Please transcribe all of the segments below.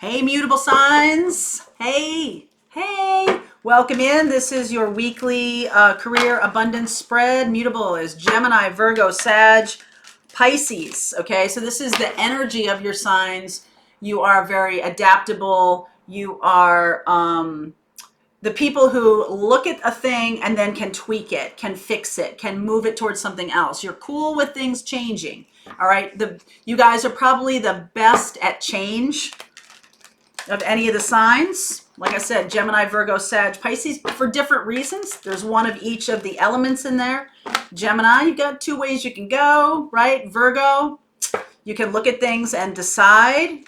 Hey, mutable signs. Hey, hey. Welcome in. This is your weekly career abundance spread. Mutable is Gemini, Virgo, Sag, Pisces. Okay, so this is the energy of your signs. You are very adaptable. You are the people who look at a thing and then can tweak it, can fix it, can move it towards something else. You're cool with things changing. All right, you guys are probably the best at change of any of the signs. Like I said, Gemini, Virgo, Sag, Pisces, for different reasons. There's one of each of the elements in there. Gemini, you've got two ways you can go, right? Virgo, you can look at things and decide,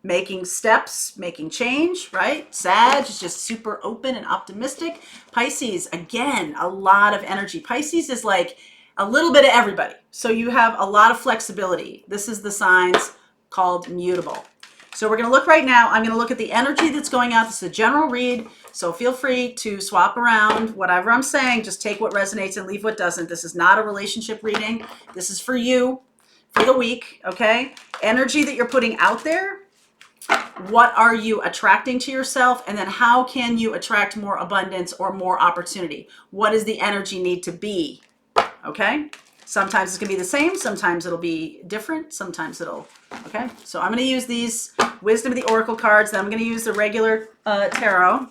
making steps, making change, right? Sag is just super open and optimistic. Pisces, again, a lot of energy. Pisces is like a little bit of everybody. So you have a lot of flexibility. This is the signs called mutable. So we're going to look right now. I'm going to look at the energy that's going out. This is a general read, so feel free to swap around whatever I'm saying. Just take what resonates and leave what doesn't. This is not a relationship reading. This is for you, for the week, okay? Energy that you're putting out there. What are you attracting to yourself? And then how can you attract more abundance or more opportunity? What does the energy need to be? Okay? Sometimes it's going to be the same. Sometimes it'll be different. Sometimes it'll... Okay, so I'm going to use these Wisdom of the Oracle cards. Then I'm going to use the regular tarot.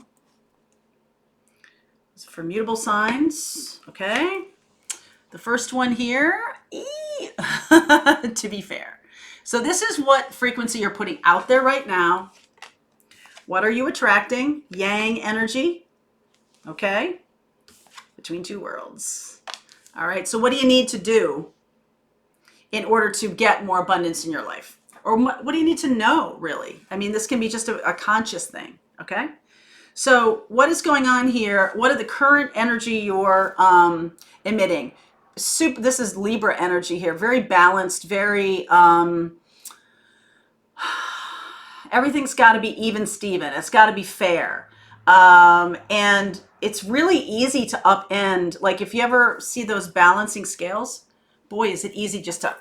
It's for mutable signs. Okay. The first one here, to be fair. So this is what frequency you're putting out there right now. What are you attracting? Yang energy. Okay. Between two worlds. All right, so what do you need to do in order to get more abundance in your life? Or what do you need to know, really? I mean, this can be just a conscious thing, okay? So what is going on here? What are the current energy you're emitting? This is Libra energy here. Very balanced, very... everything's got to be even Steven. It's got to be fair. And it's really easy to upend. Like if you ever see those balancing scales, boy, is it easy just to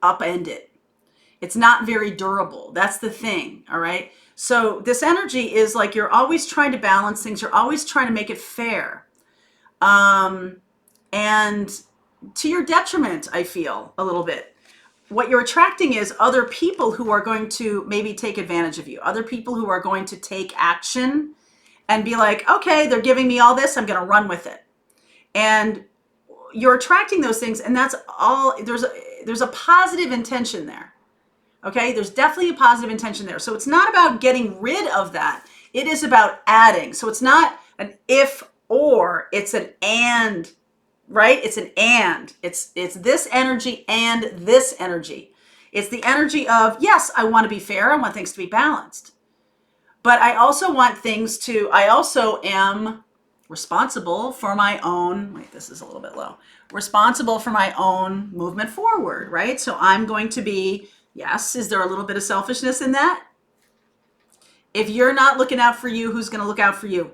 upend it. It's not very durable. That's the thing, all right? So this energy is like you're always trying to balance things. You're always trying to make it fair. And to your detriment, I feel, a little bit. What you're attracting is other people who are going to maybe take advantage of you. Other people who are going to take action and be like, okay, they're giving me all this. I'm going to run with it. And you're attracting those things, and that's all. There's a positive intention there. Okay, there's definitely a positive intention there. So it's not about getting rid of that. It is about adding. So it's not an if or, it's an and, right? It's an and. It's this energy and this energy. It's the energy of, yes, I want to be fair. I want things to be balanced. But I also want things to, I also am responsible for my own, wait, this is a little bit low, responsible for my own movement forward, right? So I'm going to be, yes, is there a little bit of selfishness in that? If you're not looking out for you, who's going to look out for you?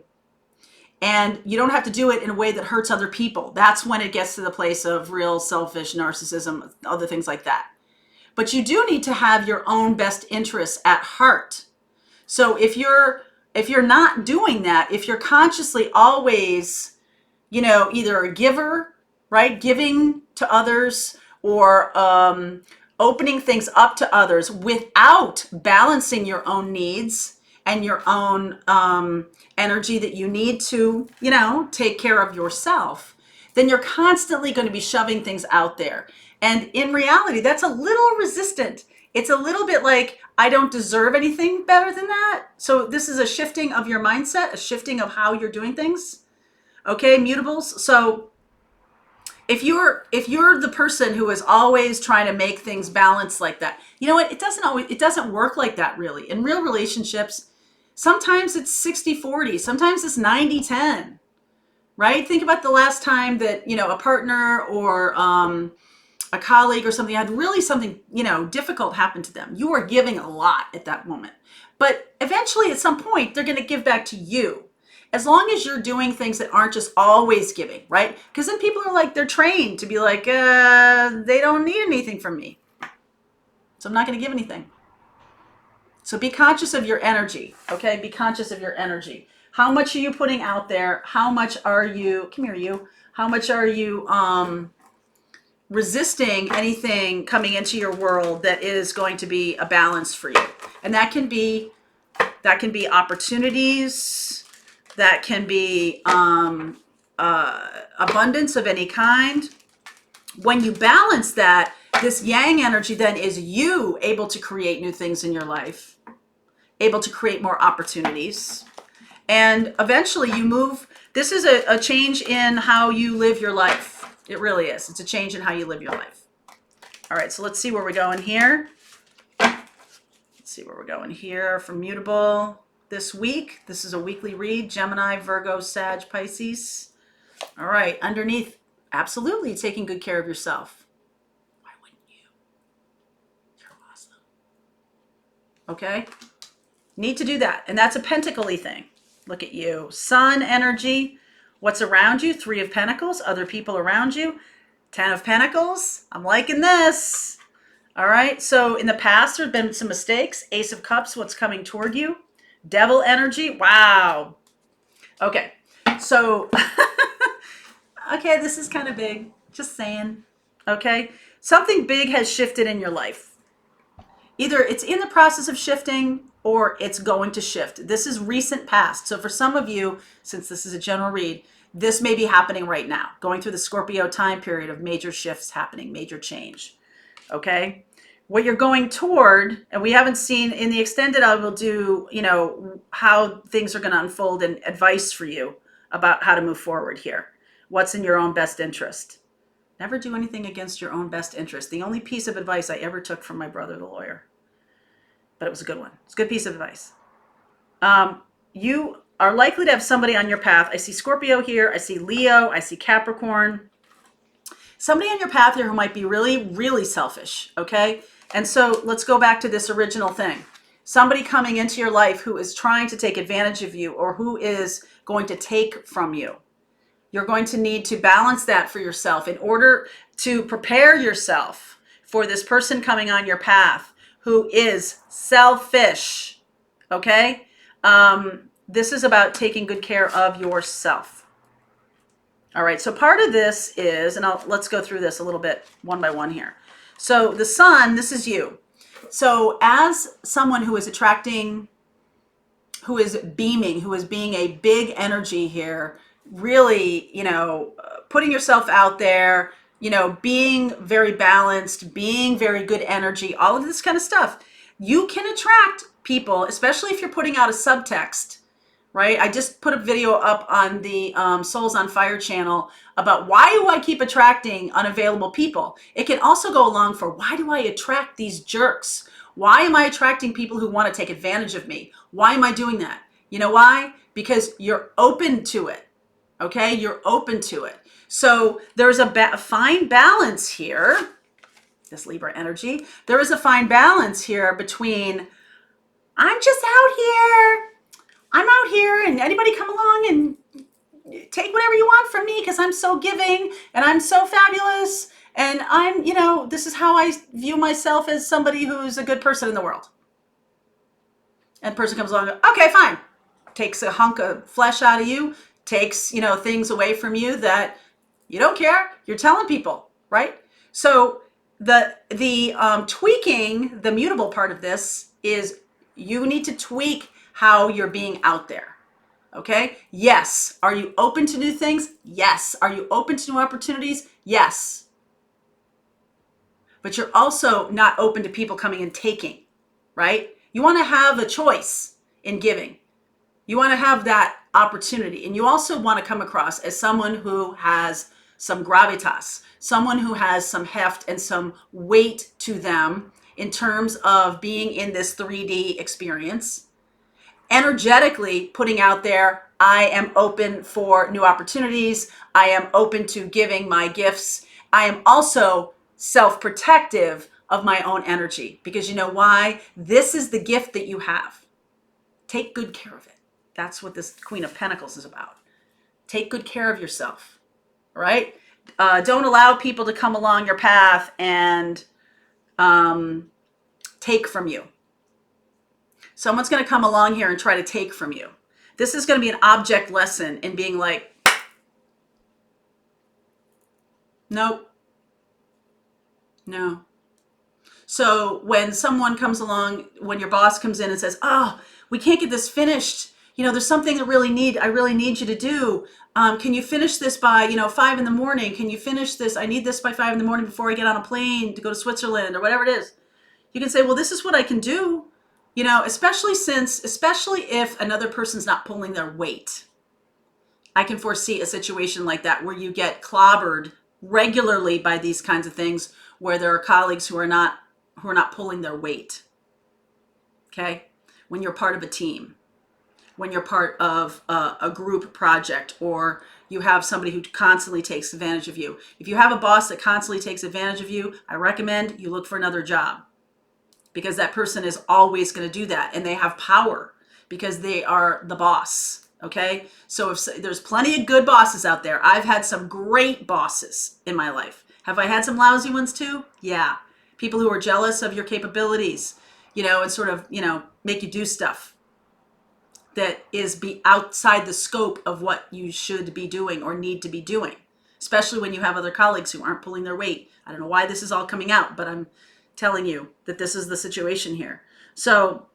And you don't have to do it in a way that hurts other people. That's when it gets to the place of real selfish narcissism, other things like that. But you do need to have your own best interests at heart. So if you're not doing that, if you're consciously always, either a giver, right, giving to others, or opening things up to others without balancing your own needs and your own energy that you need to, take care of yourself, then you're constantly going to be shoving things out there. And in reality, that's a little resistant. It's a little bit like, I don't deserve anything better than that. So this is a shifting of your mindset, a shifting of how you're doing things. Okay, mutables. So if you're the person who is always trying to make things balanced like that, you know what? It doesn't work like that really. In real relationships, sometimes it's 60-40, sometimes it's 90-10, right? Think about the last time that, a partner or a colleague or something had really something, difficult happen to them. You are giving a lot at that moment. But eventually at some point, they're going to give back to you. As long as you're doing things that aren't just always giving, right? Because then people are like, they're trained to be like, they don't need anything from me. So I'm not going to give anything. So be conscious of your energy, okay? Be conscious of your energy. How much are you putting out there? How much are you, come here you, how much are you resisting anything coming into your world that is going to be a balance for you? And that can be opportunities, that can be abundance of any kind. When you balance that, this yang energy then is you able to create new things in your life, able to create more opportunities. And eventually you move, this is a change in how you live your life. It really is. It's a change in how you live your life. All right, so let's see where we're going here. Let's see where we're going here for Mutable this week. This is a weekly read, Gemini, Virgo, Sag, Pisces. All right, underneath, absolutely taking good care of yourself. Why wouldn't you? You're awesome. Okay? Need to do that. And that's a pentacle-y thing. Look at you. Sun energy. What's around you? 3 of Pentacles. Other people around you. 10 of Pentacles. I'm liking this. All right. So in the past, there have been some mistakes. Ace of Cups. What's coming toward you? Devil energy. Wow. Okay. So, okay, this is kind of big. Just saying. Okay. Something big has shifted in your life. Either it's in the process of shifting or it's going to shift. This is recent past. So for some of you, since this is a general read, this may be happening right now, going through the Scorpio time period of major shifts happening, major change. Okay? What you're going toward, and we haven't seen in the extended, I will do, how things are going to unfold and advice for you about how to move forward here. What's in your own best interest. Never do anything against your own best interest. The only piece of advice I ever took from my brother, the lawyer. But it was a good one. It's a good piece of advice. You are likely to have somebody on your path. I see Scorpio here. I see Leo. I see Capricorn. Somebody on your path here who might be really, really selfish, okay? And so let's go back to this original thing. Somebody coming into your life who is trying to take advantage of you or who is going to take from you. You're going to need to balance that for yourself in order to prepare yourself for this person coming on your path who is selfish, okay? This is about taking good care of yourself. All right, so part of this is, and let's go through this a little bit one by one here. So the sun, this is you. So as someone who is attracting, who is beaming, who is being a big energy here, really, putting yourself out there, being very balanced, being very good energy, all of this kind of stuff. You can attract people, especially if you're putting out a subtext, right? I just put a video up on the Souls on Fire channel about why do I keep attracting unavailable people? It can also go along for why do I attract these jerks? Why am I attracting people who want to take advantage of me? Why am I doing that? You know why? Because you're open to it. Okay, you're open to it. So there's a fine balance here, this Libra energy. There is a fine balance here between I'm just out here. I'm out here and anybody come along and take whatever you want from me because I'm so giving and I'm so fabulous. And I'm, this is how I view myself as somebody who's a good person in the world. And the person comes along and goes, okay, fine. Takes a hunk of flesh out of you. Takes, things away from you that you don't care. You're telling people, right? So the tweaking, the mutable part of this is you need to tweak how you're being out there. Okay? Yes. Are you open to new things? Yes. Are you open to new opportunities? Yes. But you're also not open to people coming and taking, right? You want to have a choice in giving. You want to have that opportunity. And you also want to come across as someone who has some gravitas, someone who has some heft and some weight to them in terms of being in this 3D experience. Energetically putting out there, I am open for new opportunities. I am open to giving my gifts. I am also self-protective of my own energy because you know why? This is the gift that you have. Take good care of it. That's what this Queen of Pentacles is about. Take good care of yourself, right? Don't allow people to come along your path and take from you. Someone's going to come along here and try to take from you. This is going to be an object lesson in being like, nope, no. So when someone comes along, when your boss comes in and says, oh, we can't get this finished. You know, there's something I really need you to do. Can you finish this by, 5 in the morning? Can you finish this? I need this by 5 in the morning before I get on a plane to go to Switzerland or whatever it is. You can say, well, this is what I can do. Especially if another person's not pulling their weight. I can foresee a situation like that where you get clobbered regularly by these kinds of things, where there are colleagues who are not pulling their weight. Okay? When you're part of a team, when you're part of a group project, or you have somebody who constantly takes advantage of you. If you have a boss that constantly takes advantage of you, I recommend you look for another job, because that person is always going to do that, and they have power because they are the boss. Okay? So if there's plenty of good bosses out there. I've had some great bosses in my life. Have I had some lousy ones too? Yeah. People who are jealous of your capabilities, and sort of, make you do stuff that is outside the scope of what you should be doing or need to be doing, especially when you have other colleagues who aren't pulling their weight. I don't know why this is all coming out, but I'm telling you that this is the situation here. So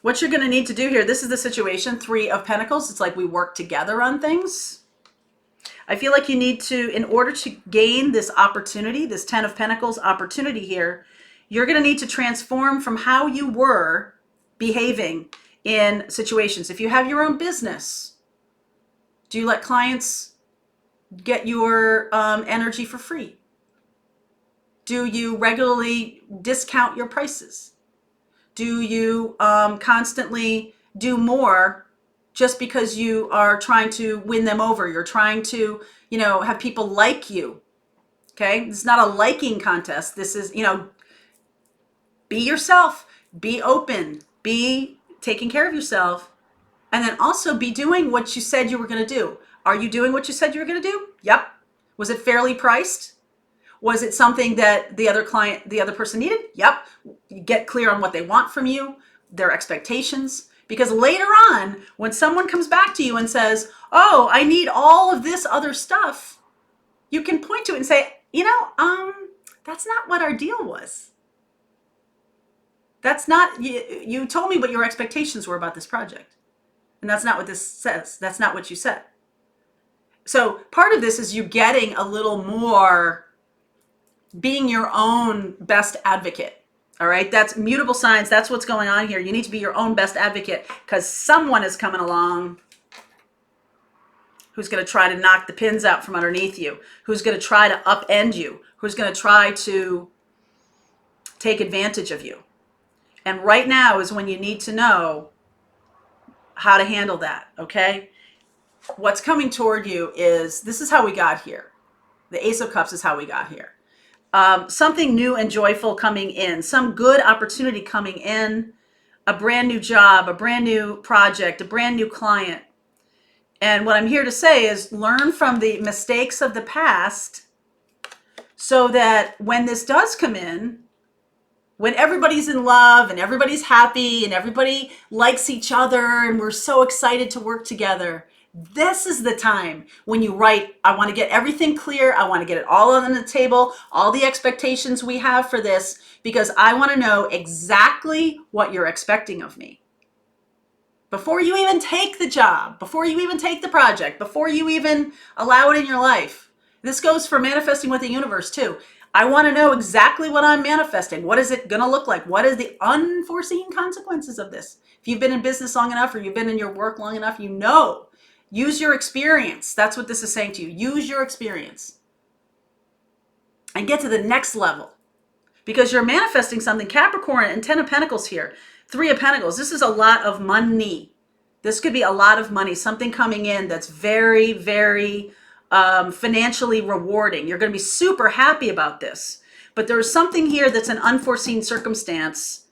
what you're going to need to do here, this is the situation, 3 of Pentacles. It's like we work together on things. I feel like you need to, in order to gain this opportunity, this 10 of Pentacles opportunity here, you're going to need to transform from how you were behaving in situations. If you have your own business, do you let clients get your energy for free? Do you regularly discount your prices? Do you constantly do more just because you are trying to win them over? You're trying to, have people like you. Okay? It's not a liking contest. This is, be yourself, be open, be taking care of yourself, and then also be doing what you said you were going to do. Are you doing what you said you were going to do? Yep. Was it fairly priced? Was it something that the other person needed? Yep. You get clear on what they want from you, their expectations. Because later on, when someone comes back to you and says, oh, I need all of this other stuff, you can point to it and say, that's not what our deal was. That's not, you told me what your expectations were about this project. And that's not what this says. That's not what you said. So part of this is you getting a little more being your own best advocate. All right. That's mutable signs. That's what's going on here. You need to be your own best advocate, because someone is coming along who's going to try to knock the pins out from underneath you, who's going to try to upend you, who's going to try to take advantage of you. And right now is when you need to know how to handle that. Okay. What's coming toward you is, this is how we got here. The Ace of Cups is how we got here. Something new and joyful coming in, some good opportunity coming in, a brand new job, a brand new project, a brand new client. And what I'm here to say is learn from the mistakes of the past, so that when this does come in, when everybody's in love and everybody's happy and everybody likes each other and we're so excited to work together, this is the time when you write, I want to get everything clear. I want to get it all on the table, all the expectations we have for this, because I want to know exactly what you're expecting of me. Before you even take the job, before you even take the project, before you even allow it in your life. This goes for manifesting with the universe too. I want to know exactly what I'm manifesting. What is it going to look like? What is the unforeseen consequences of this? If you've been in business long enough, or you've been in your work long enough, you know. Use your experience. That's what this is saying to you. Use your experience and get to the next level, because you're manifesting something. Capricorn and 10 of Pentacles here. 3 of Pentacles. This is a lot of money. This could be a lot of money. Something coming in that's very, very financially rewarding. You're going to be super happy about this. But there's something here that's an unforeseen circumstance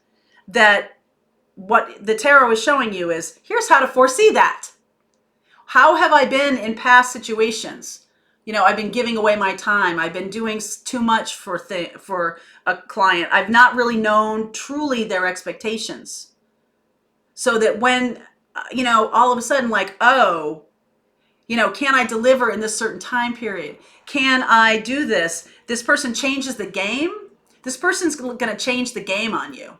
that what the tarot is showing you is, here's how to foresee that. How have I been in past situations? I've been giving away my time. I've been doing too much for a client. I've not really known truly their expectations. So that when, all of a sudden, like, oh, can I deliver in this certain time period? Can I do this? This person changes the game. This person's going to change the game on you.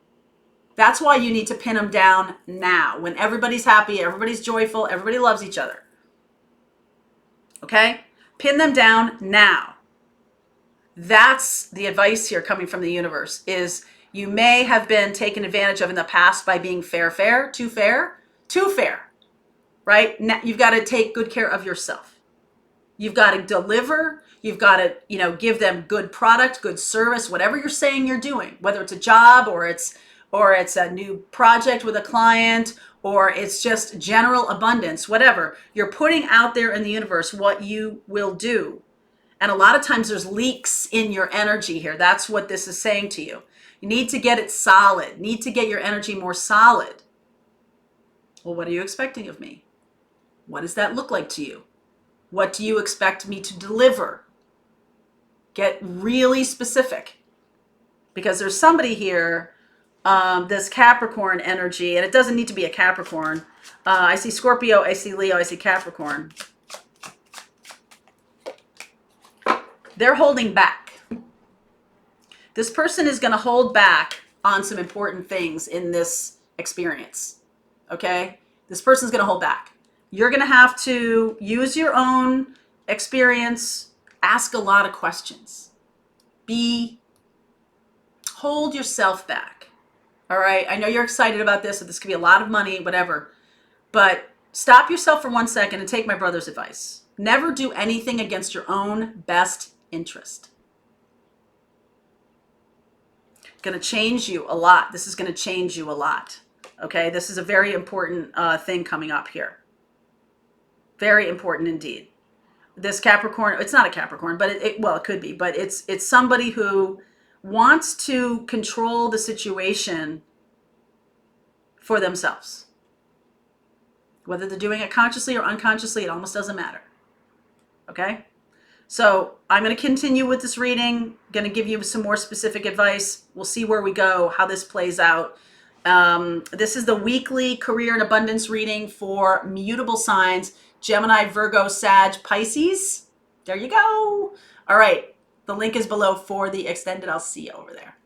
That's why you need to pin them down now, when everybody's happy, everybody's joyful, everybody loves each other. Okay? Pin them down now. That's the advice here coming from the universe, is you may have been taken advantage of in the past by being too fair, right? Now, you've got to take good care of yourself. You've got to deliver. You've got to, give them good product, good service, whatever you're saying you're doing, whether it's a job or it's a new project with a client, or it's just general abundance, whatever. You're putting out there in the universe what you will do. And a lot of times there's leaks in your energy here. That's what this is saying to you. You need to get it solid. Need to get your energy more solid. Well, what are you expecting of me? What does that look like to you? What do you expect me to deliver? Get really specific. Because there's somebody here, this Capricorn energy, and it doesn't need to be a Capricorn. I see Scorpio, I see Leo, I see Capricorn. They're holding back. This person is going to hold back on some important things in this experience. Okay? This person's going to hold back. You're going to have to use your own experience, ask a lot of questions. Hold yourself back. All right? I know you're excited about this, so this could be a lot of money, whatever. But stop yourself for 1 second and take my brother's advice. Never do anything against your own best interest. Going to change you a lot. This is going to change you a lot. Okay? This is a very important thing coming up here. Very important indeed. This Capricorn, it's not a Capricorn, but it could be, but it's somebody who wants to control the situation for themselves. Whether they're doing it consciously or unconsciously, it almost doesn't matter. Okay? So I'm going to continue with this reading, going to give you some more specific advice. We'll see where we go, how this plays out. This is the weekly career and abundance reading for mutable signs, Gemini, Virgo, Sag, Pisces. There you go. All right. The link is below for the extended. I'll see you over there.